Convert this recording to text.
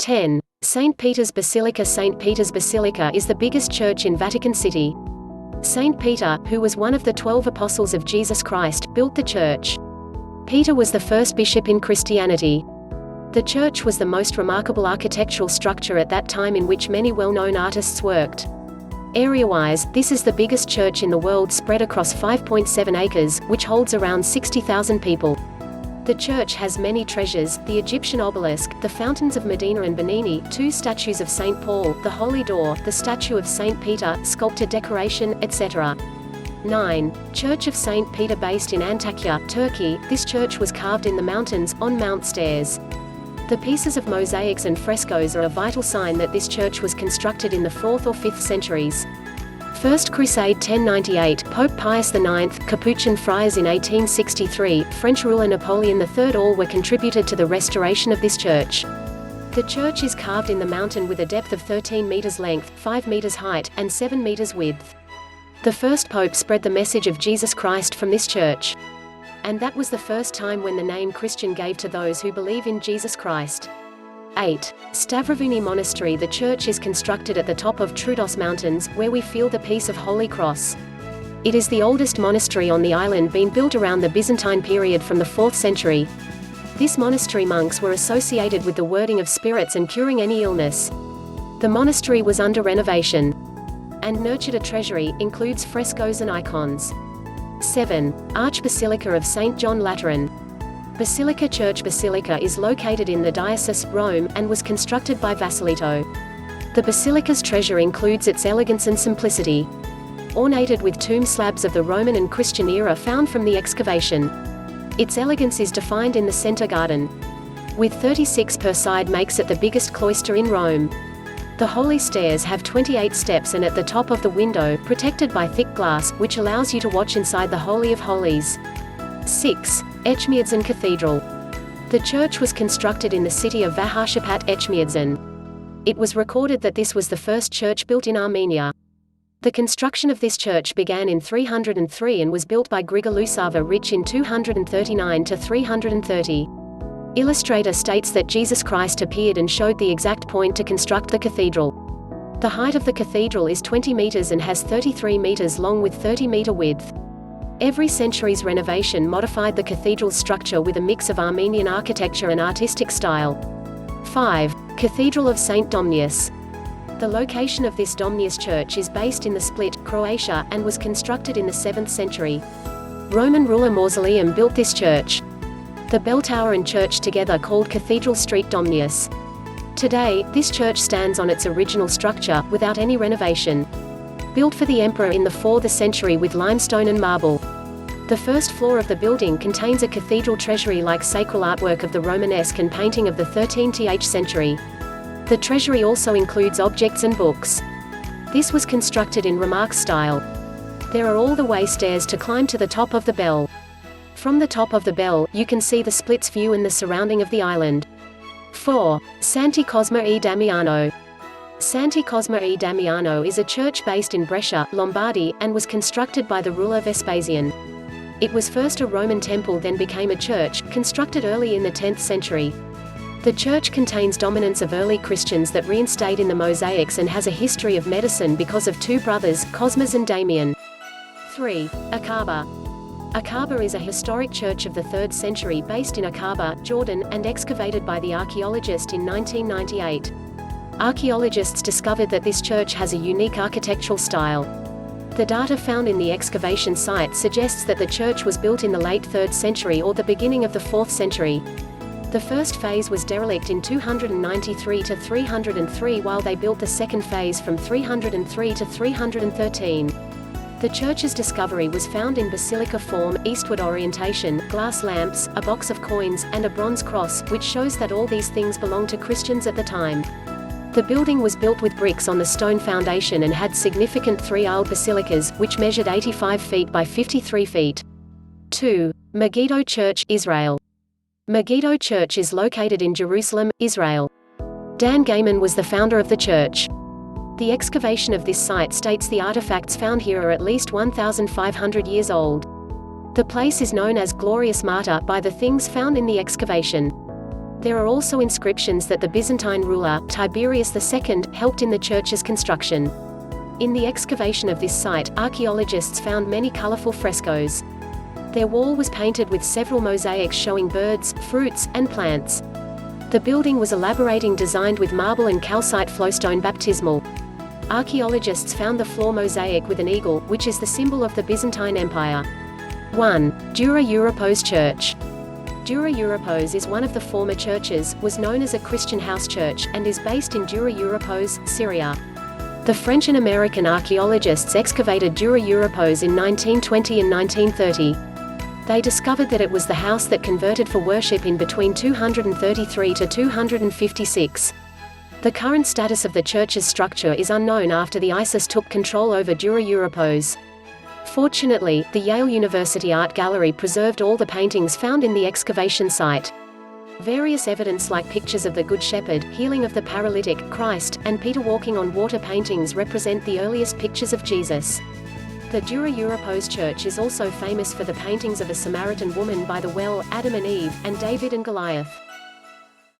10. St. Peter's Basilica. St. Peter's Basilica is the biggest church in Vatican City. St. Peter, who was one of the 12 apostles of Jesus Christ, built the church. Peter was the first bishop in Christianity. The church was the most remarkable architectural structure at that time in which many well-known artists worked. Area-wise, this is the biggest church in the world, spread across 5.7 acres, which holds around 60,000 people. The church has many treasures: the Egyptian obelisk, the fountains of Medina and Bernini, 2 statues of St. Paul, the Holy Door, the statue of St. Peter, sculpted decoration, etc. 9. Church of St. Peter. Based in Antakya, Turkey, this church was carved in the mountains, on Mount Stairs. The pieces of mosaics and frescoes are a vital sign that this church was constructed in the 4th or 5th centuries. First Crusade 1098, Pope Pius IX, Capuchin friars in 1863, French ruler Napoleon III, all were contributed to the restoration of this church. The church is carved in the mountain with a depth of 13 meters length, 5 meters height, and 7 meters width. The first pope spread the message of Jesus Christ from this church. And that was the first time when the name Christian gave to those who believe in Jesus Christ. 8. Stavrovouni Monastery. The church is constructed at the top of Troodos Mountains, where we feel the peace of Holy Cross. It is the oldest monastery on the island, being built around the Byzantine period from the 4th century. This monastery monks were associated with the wording of spirits and curing any illness. The monastery was under renovation and nurtured a treasury, includes frescoes and icons. 7. Archbasilica of St. John Lateran. Basilica Church. Basilica is located in the Diocese, Rome, and was constructed by Vasilito. The basilica's treasure includes its elegance and simplicity. Ornated with tomb slabs of the Roman and Christian era found from the excavation. Its elegance is defined in the center garden, with 36 per side, makes it the biggest cloister in Rome. The holy stairs have 28 steps, and at the top of the window, protected by thick glass, which allows you to watch inside the Holy of Holies. 6. Echmiadzin Cathedral. The church was constructed in the city of Vahashapat, Echmiadzin. It was recorded that this was the first church built in Armenia. The construction of this church began in 303 and was built by Grigor Lusava Rich in 239 to 330. Illustrator states that Jesus Christ appeared and showed the exact point to construct the cathedral. The height of the cathedral is 20 meters and has 33 meters long with 30-meter width. Every century's renovation modified the cathedral's structure with a mix of Armenian architecture and artistic style. 5. Cathedral of St. Domnius. The location of this Domnius church is based in the Split, Croatia, and was constructed in the 7th century. Roman ruler Mausoleum built this church. The bell tower and church together called Cathedral Street Domnius. Today, this church stands on its original structure, without any renovation. Built for the emperor in the 4th century with limestone and marble. The first floor of the building contains a cathedral treasury-like sacral artwork of the Romanesque and painting of the 13th century. The treasury also includes objects and books. This was constructed in Remarque style. There are all-the-way stairs to climb to the top of the bell. From the top of the bell, you can see the Split's view and the surrounding of the island. 4. Santi Cosma e Damiano. Santi Cosma e Damiano is a church based in Brescia, Lombardy, and was constructed by the ruler Vespasian. It was first a Roman temple, then became a church, constructed early in the 10th century. The church contains dominance of early Christians that reinstayed in the mosaics and has a history of medicine because of 2 brothers, Cosmas and Damian. 3. Aqaba. Aqaba is a historic church of the 3rd century based in Aqaba, Jordan, and excavated by the archaeologist in 1998. Archaeologists discovered that this church has a unique architectural style. The data found in the excavation site suggests that the church was built in the late 3rd century or the beginning of the 4th century. The first phase was derelict in 293 to 303, while they built the second phase from 303 to 313. The church's discovery was found in basilica form, eastward orientation, glass lamps, a box of coins, and a bronze cross, which shows that all these things belonged to Christians at the time. The building was built with bricks on the stone foundation and had significant 3-aisled basilicas, which measured 85 feet by 53 feet. 2. Megiddo Church, Israel. Megiddo Church is located in Jerusalem, Israel. Dan Gaiman was the founder of the church. The excavation of this site states the artifacts found here are at least 1,500 years old. The place is known as Glorious Martyr by the things found in the excavation. There are also inscriptions that the Byzantine ruler, Tiberius II, helped in the church's construction. In the excavation of this site, archaeologists found many colorful frescoes. Their wall was painted with several mosaics showing birds, fruits, and plants. The building was elaborating, designed with marble and calcite flowstone baptismal. Archaeologists found the floor mosaic with an eagle, which is the symbol of the Byzantine Empire. 1. Dura Europos Church. Dura Europos is one of the former churches, was known as a Christian house church, and is based in Dura Europos, Syria. The French and American archaeologists excavated Dura Europos in 1920 and 1930. They discovered that it was the house that converted for worship in between 233 to 256. The current status of the church's structure is unknown after the ISIS took control over Dura Europos. Fortunately, the Yale University Art Gallery preserved all the paintings found in the excavation site. Various evidence like pictures of the Good Shepherd, healing of the paralytic, Christ, and Peter walking on water paintings represent the earliest pictures of Jesus. The Dura Europos Church is also famous for the paintings of a Samaritan woman by the well, Adam and Eve, and David and Goliath.